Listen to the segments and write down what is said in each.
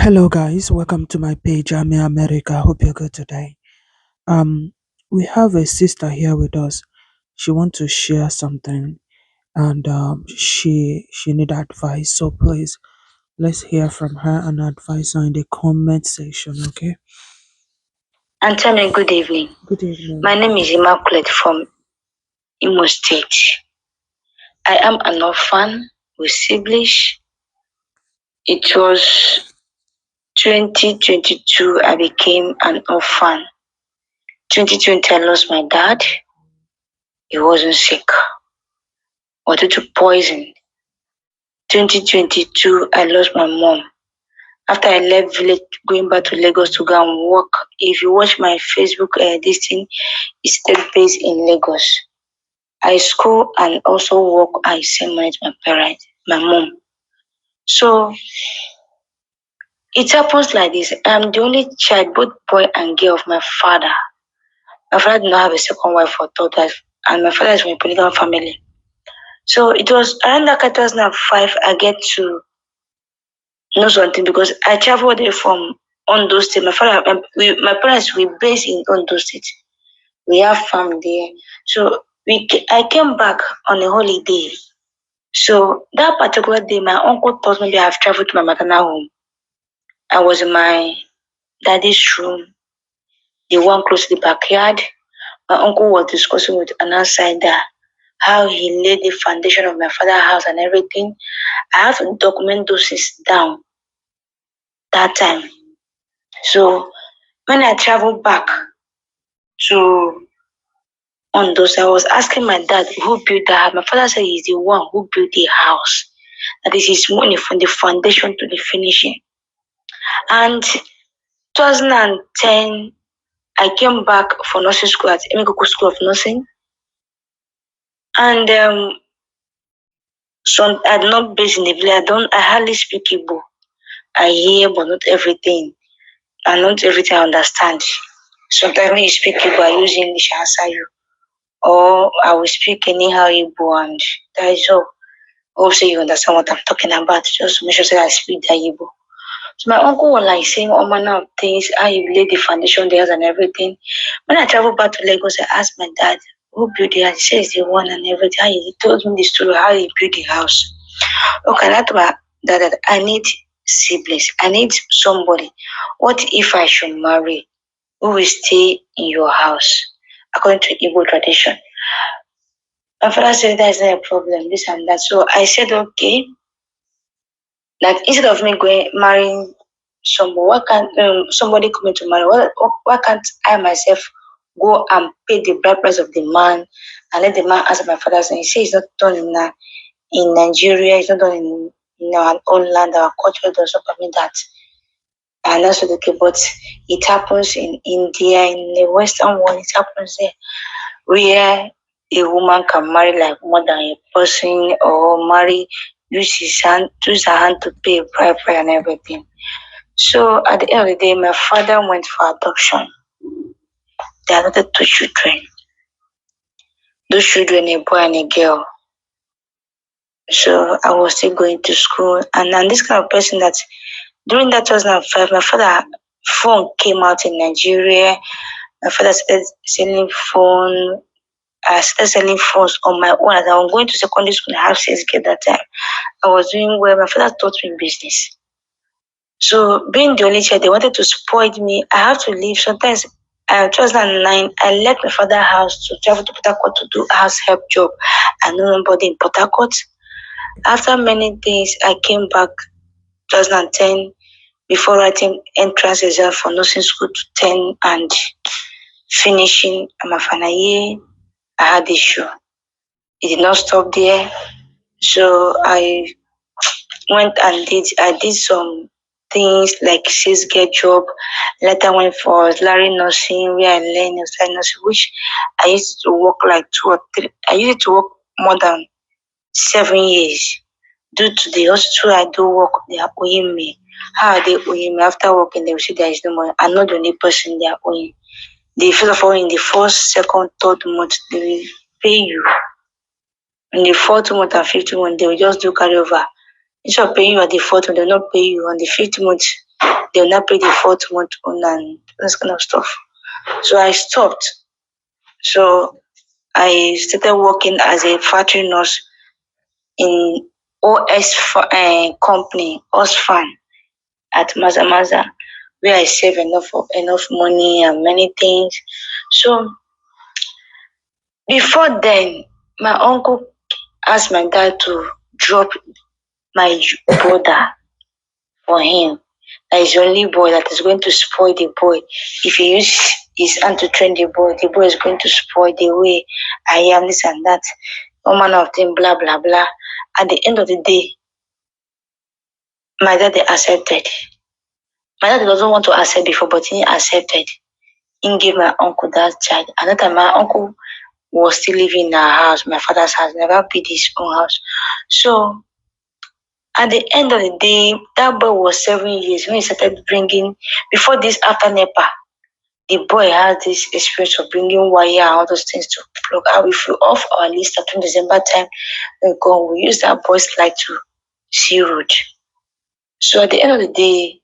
Hello guys, welcome to my page. I'm in America. Hope you're good today. Um, we have a sister here with us. She wants to share something and she need advice. So please let's hear from her and advise her in the comment section, okay? Anthony, good evening. Good evening. My name is Immaculate from Imo State. I am an orphan with siblings. It was 2022 I became an orphan. 2020 I lost my dad. He wasn't sick or due to poison. 2022 I lost my mom. After I left village, going back to Lagos to go and work. If you watch my Facebook, this thing is still based in Lagos. I school and also work. I send money to my parents, my mom. So it happens like this. I'm the only child, both boy and girl, of my father. My father did not have a second wife or third wife, and my father is from a polygamy family. So it was around that 2005 I get to know something because I traveled there from Ondo State. My parents were based in Ondo State. We have farm there. So I came back on a holiday. So that particular day, my uncle thought maybe I've traveled to my maternal home. I was in my daddy's room, the one close to the backyard. My uncle was discussing with an outsider how he laid the foundation of my father's house and everything. I have to document those things down that time. So when I traveled back to Ondo, I was asking my dad who built that house. My father said he's the one who built the house. That is his money from the foundation to the finishing. And 2010, I came back for nursing school at Emikuku School of Nursing. And so I'm not based in the village. I hardly speak Igbo. I hear, but not everything. And not everything I understand. Sometimes when you speak Igbo, I use English to answer you. Or I will speak anyhow Igbo, and that is all. Also, you understand what I'm talking about. Just make sure that I speak that Igbo. So my uncle was like saying all manner of things, how he laid the foundation there and everything. When I traveled back to Lagos, I asked my dad who built the house. He says the one and everything. He told me the story how he built the house. Okay, I told my dad that I need siblings. I need somebody. What if I should marry? Who will stay in your house? According to Igbo tradition. My father said that is not a problem, this and that. So I said, okay. Like instead of me going marrying somebody, why can't somebody coming to marry? Why can't I myself go and pay the bride price of the man and let the man answer my father's name? He says it's not done in Nigeria, it's not done in our own land, our culture does not permit that. And that's okay, but it happens in India, in the Western world, it happens there where a woman can marry like more than a person or marry use her hand to pay a bride price and everything. So at the end of the day, my father went for adoption. They adopted two children. Those children, a boy and a girl. So I was still going to school, and I'm this kind of person that during that 2005, my father phone came out in Nigeria. My father started selling phone. I started selling phones on my own. As I was going to secondary school, I have sales at that time. I was doing well. My father taught me business. So being the only child, they wanted to spoil me. I have to leave. Sometimes 2009, I left my father's house to travel to Port Harcourt to do house help job. I know nobody in Port Harcourt. After many days, I came back 2010 before writing entrance exam for nursing school to 10 and finishing my final year. I had issue. It did not stop there. So I did some things like sales get job. Later went for Larry nursing where I learned outside nursing, which I used to work like 2 or 3. I used to work more than 7 years. Due to the hospital I do work, they are owing me. How are they owing me? After working, they will say there is no money. I'm not the only person they are owing. They first of all in the first, second, third month, they will pay you. In the fourth month and 50th month, they will just do carryover. Instead of paying you at the fourth month, they will not pay you on the 5th month. They will not pay the 4th month on and this kind of stuff. So I stopped. So I started working as a factory nurse in company, Osfan at Mazamaza, where I save enough money and many things. So before then, my uncle asked my dad to drop my brother for him. That is the only boy that is going to spoil the boy. If he use his hand to train the boy is going to spoil the way I am, this and that. All manner of things, blah blah blah. At the end of the day, my dad accepted. My dad doesn't want to accept before, but he accepted. He gave my uncle that child. And that time my uncle was still living in our house, my father's house, never built his own house. So at the end of the day, that boy was 7 years when he started bringing, before this, after NEPA, the boy had this experience of bringing wire and all those things to plug out. If we off our list at December time, we use that boy's light to see road. So at the end of the day,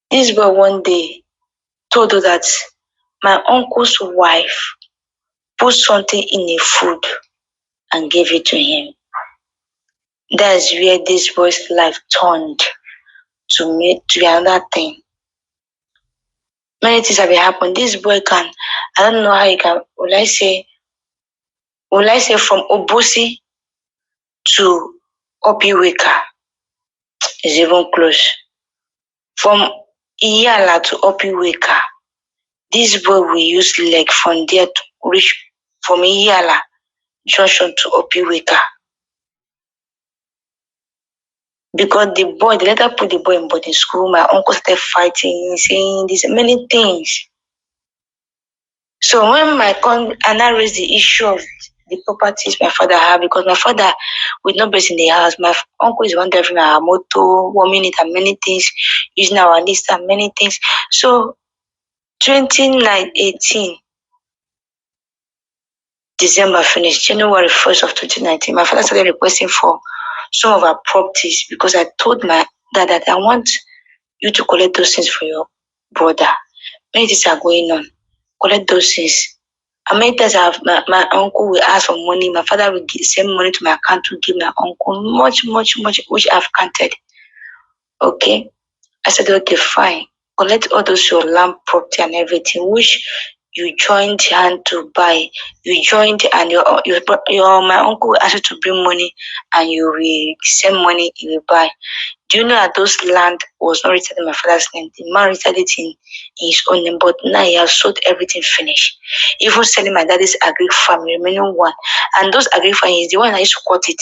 this boy one day told us that my uncle's wife put something in a food and gave it to him. That's where this boy's life turned to another thing. Many things have happened. This boy can, I don't know how he can, will I say from Obosi to Opiweka is even close. From Iyala to Opiweka, this boy will use leg from there to reach from Iyala junction to Opiweka. Because they later put the boy in boarding school. My uncle started fighting, saying these many things. So when my and I raised the issue of the properties my father had, because my father with no base in the house, my uncle is one driving our motor, warming it and many things, using our list and many things. So 2018 December finished, January 1st of 2019, my father started requesting for some of our properties because I told my dad that I want you to collect those things for your brother. Many things are going on. Collect those things. And many times my uncle will ask for money. My father will send money to my account to give my uncle much, which I've counted. Okay. I said, okay, fine. Collect all those your land property and everything, which you joined hand to buy. You joined and your my uncle will ask you to bring money and you will send money, you will buy. Do you know that those land was not written in my father's name? The man written it in his own name, but now he has sold everything finished. Even selling my daddy's agri farm, remaining one. And those agri farm is the one I used to cut it.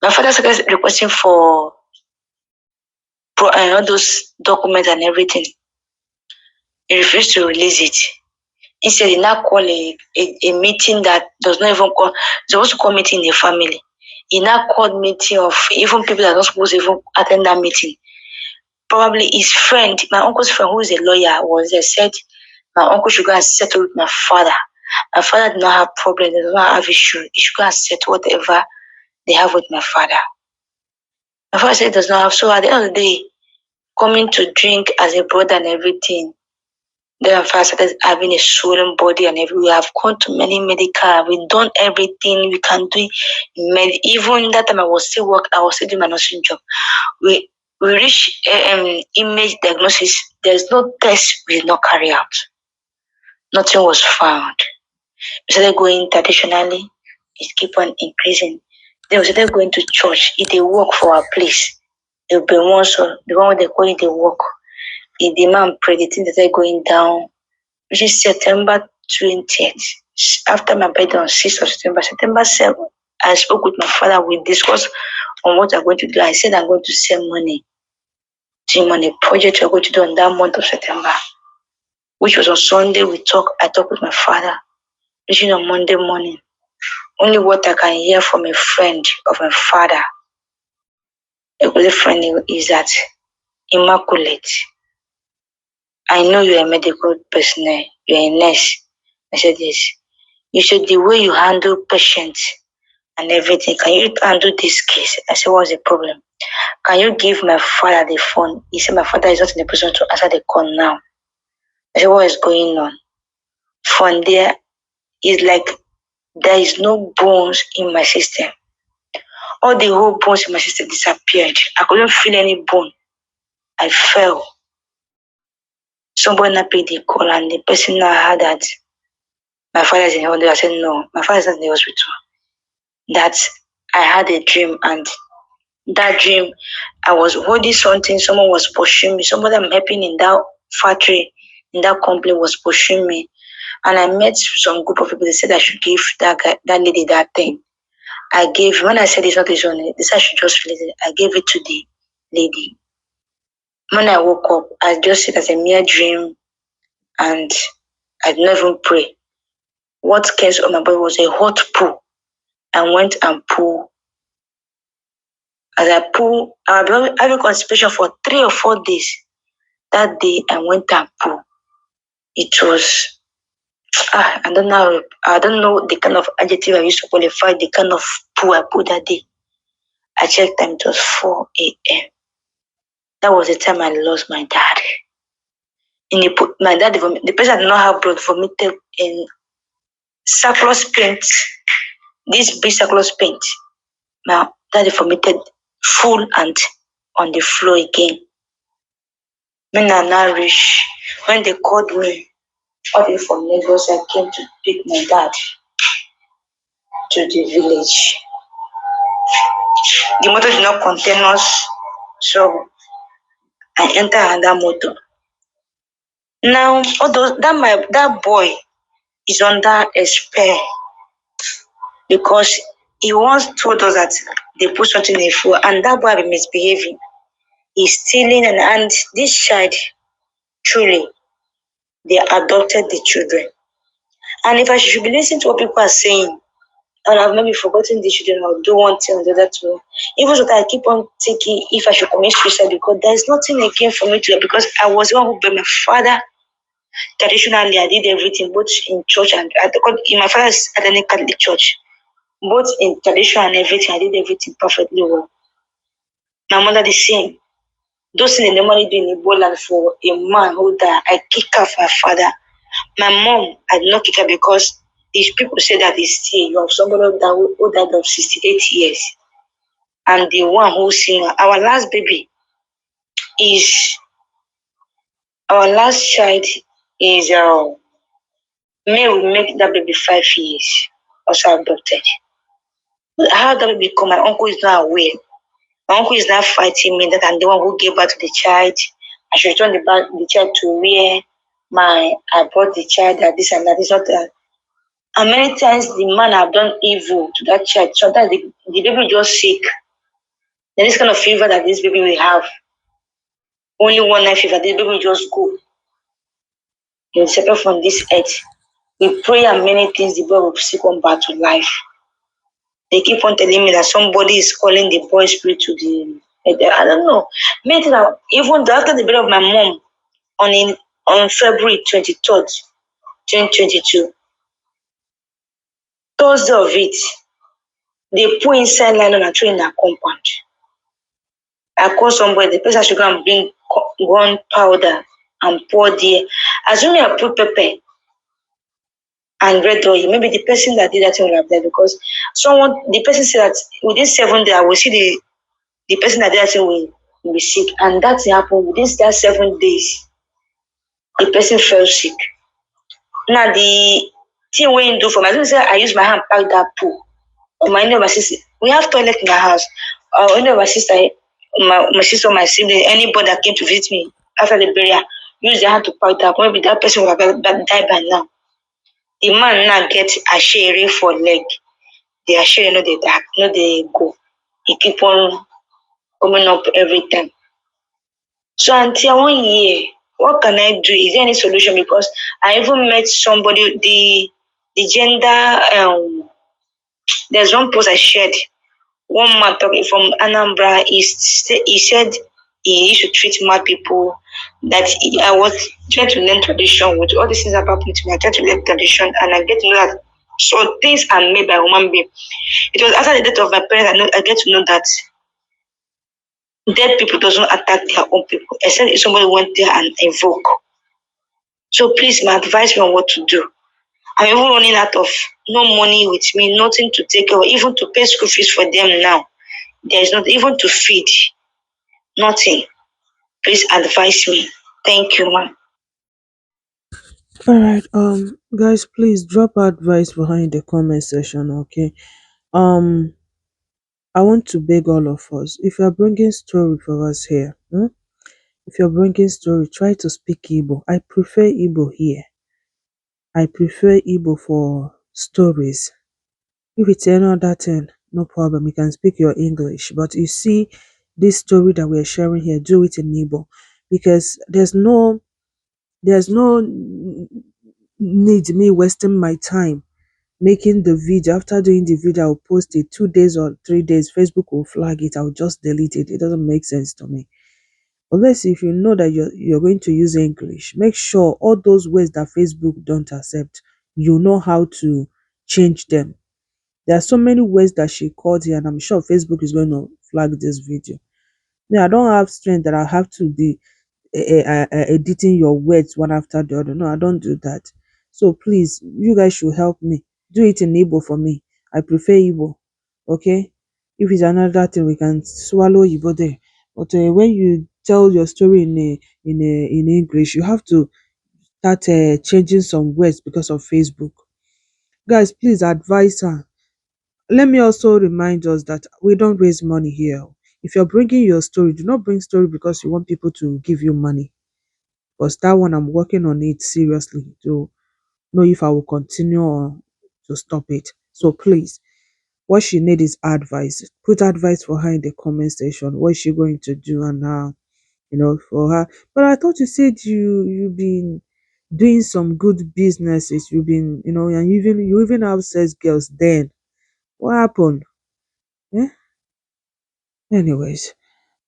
My father started requesting for all those documents and everything. He refused to release it. Instead, he now called a meeting that does not even call. They also call meeting in the family. He now called meeting of even people that are not supposed to even attend that meeting. Probably his friend, my uncle's friend, who is a lawyer, was there, said my uncle should go and settle with my father. My father did not have problems, they do not have issue. He should go and settle whatever they have with my father. My father said he does not have. So at the end of the day, coming to drink as a brother and everything, then my father started having a swollen body and everything. We have gone to many medical. We've done everything we can do. Even that time I was still doing my nursing job. We reached image diagnosis. There's no test we did not carry out. Nothing was found. We started going traditionally. It keep on increasing. Then we started going to church. It they work for our place. It will be one so the one they call it they work. If the man prayed, the thing started going down. Which is September 20th. After my birthday on 6th of September, September 7th, I spoke with my father. We discussed on what I'm going to do. I said I'm going to send money to him on a project we're going to do on that month of September, which was on Sunday. I talked with my father, reaching on Monday morning. Only what I can hear from a friend of my father, a good friend, is that Immaculate, I know you're a medical personnel, you're a nurse. I said, yes. You said the way you handle patients and everything, can you handle this case? I said, what's the problem? Can you give my father the phone? He said, my father is not in a position to answer the call now. I said, what is going on? From there, it's like there is no bones in my system. All the whole bones in my system disappeared. I couldn't feel any bone. I fell. Somebody now paid the call and the person now heard that my father is in the hospital. I said, no, my father is not in the hospital. That I had a dream, and that dream, I was holding something, someone was pushing me, somebody I'm helping in that factory, in that company was pushing me. And I met some group of people, they said I should give that guy, that lady that thing. I gave, when I said it's not his own, they said I should just release it. I gave it to the lady. When I woke up, I just said it as a mere dream, and I did not even pray. What came on my body was a hot pull. I went and pulled. As I pulled, I was having constipation for 3 or 4 days. That day, I went and pulled. It was, I don't know the kind of adjective I used to qualify the kind of pull I pulled that day. I checked time, it was 4 a.m. That was the time I lost my dad. My dad, the person did not have blood, vomited in circular paint, this big circular paint. My dad vomited full and on the floor again. When I now reached, when they called me all the way from Lagos, I came to pick my dad to the village. The motor did not contain us, so I entered another motor. Now, although that boy is under a spell because he once told us that they put something in the food, and that boy had been misbehaving. He's stealing, and this child, truly, they adopted the children. And if I should be listening to what people are saying, and I've maybe forgotten the children, I'll do one thing or the other too. Even so that I keep on thinking if I should commit suicide, because there is nothing again for me to do, because I was the one who buried my father. Traditionally, I did everything, both in church and in my father's Catholic church, both in tradition and everything. I did everything perfectly well. My mother the same. Those things they normally do in Igbo land for a man who died, I kick off my father. My mom, I did not kick her because if people say that it's still you have somebody who died of 68 years. And the one who's seen our last baby is our last child is May will make that baby 5 years, also adopted. How that baby come? My uncle is not aware. My uncle is not fighting me that I'm the one who gave birth to the child. I should return the child to where I brought the child, that this and that is not that. And many times the man have done evil to that child. Sometimes the baby just sick. Then this kind of fever that this baby will have, only one night fever, this baby will just go. He will separate from this earth. We pray and many things, the boy will still come back to life. They keep on telling me that somebody is calling the boy spirit to the. I don't know. Many things even after the birth of my mom on February 23rd, 2022, Thursday of it, they put inside nylon and throw in our compound. I call somebody, the person should go and bring gunpowder and pour there. Assuming I put pepper and red oil, maybe the person that did that thing will have died, because the person said that within 7 days I will see the person that did that thing will be sick. And that happened within that 7 days. The person fell sick. Now the thing we do for me, I say I use my hand pack that pool. Or my sister, we have toilet in our house. Or any of my sister, my sister, my sibling, anybody that came to visit me after the burial, use their hand to pack that. Maybe that person would have died by now. The man now get a share for leg. The share no they dark, no they go. He keep on coming up every time. So until 1 year, what can I do? Is there any solution? Because I even met somebody, the gender. There's one post I shared. One man talking from Anambra East. He said he used to treat mad people. I was trying to learn tradition with all these things about me. I tried to learn tradition, and I get to know that so things are made by human being. It was after the death of my parents I get to know that Dead people doesn't attack their own people, except if somebody went there and invoke. So please, my advise me on what to do. I'm even running out of no money with me, nothing to take care of, even to pay school fees for them now. There is not even to feed, nothing. Please advise me. Thank you, ma'am. All right, guys, please drop advice behind the comment section, okay? Um, I want to beg all of us, if you are bringing story for us here, if you're bringing story, try to speak Igbo. I prefer Igbo here. I prefer Igbo for stories. If it's any other thing, no problem. You can speak your English. But you see, this story that we're sharing here, do it in Igbo. Because there's no need me wasting my time making the video. After doing the video, I'll post it 2 days or 3 days. Facebook will flag it. I'll just delete it. It doesn't make sense to me. Unless if you know that you're going to use English, make sure all those words that Facebook don't accept, you know how to change them. There are so many words that she called here, and I'm sure Facebook is going to flag this video. I don't have strength that I have to be editing your words one after the other. No, I don't do that. So please, you guys should help me. Do it in Igbo for me. I prefer Igbo. Okay? If it's another thing, we can swallow Igbo there. But when you tell your story in English, you have to start changing some words because of Facebook. Guys, please advise her. Let me also remind us that we don't raise money here. If you're bringing your story, do not bring story because you want people to give you money. Because that one, I'm working on it seriously to know if I will continue or to stop it. So please, what she need is advice. Put advice for her in the comment section. What is she going to do and how, for her. But I thought you said you've been doing some good businesses. You've been, and you even have sales girls then. What happened? Yeah. Anyways,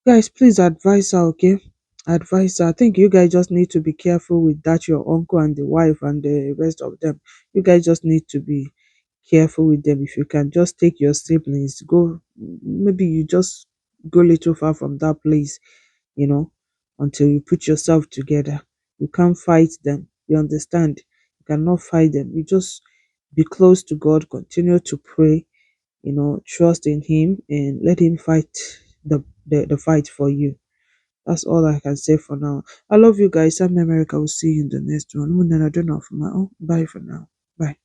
guys, please advise her, okay? Advise her. I think you guys just need to be careful with that, your uncle and the wife and the rest of them. You guys just need to be careful with them. If you can just take your siblings, go, maybe you just go little far from that place, you know, until you put yourself together. You can't fight them. You understand? You cannot fight them. You just be close to God, continue to pray, trust in him and let him fight the fight for you. That's all I can say for now. I love you guys. I'm America. We'll see you in the next one. I don't know for my own. Bye for now. Bye.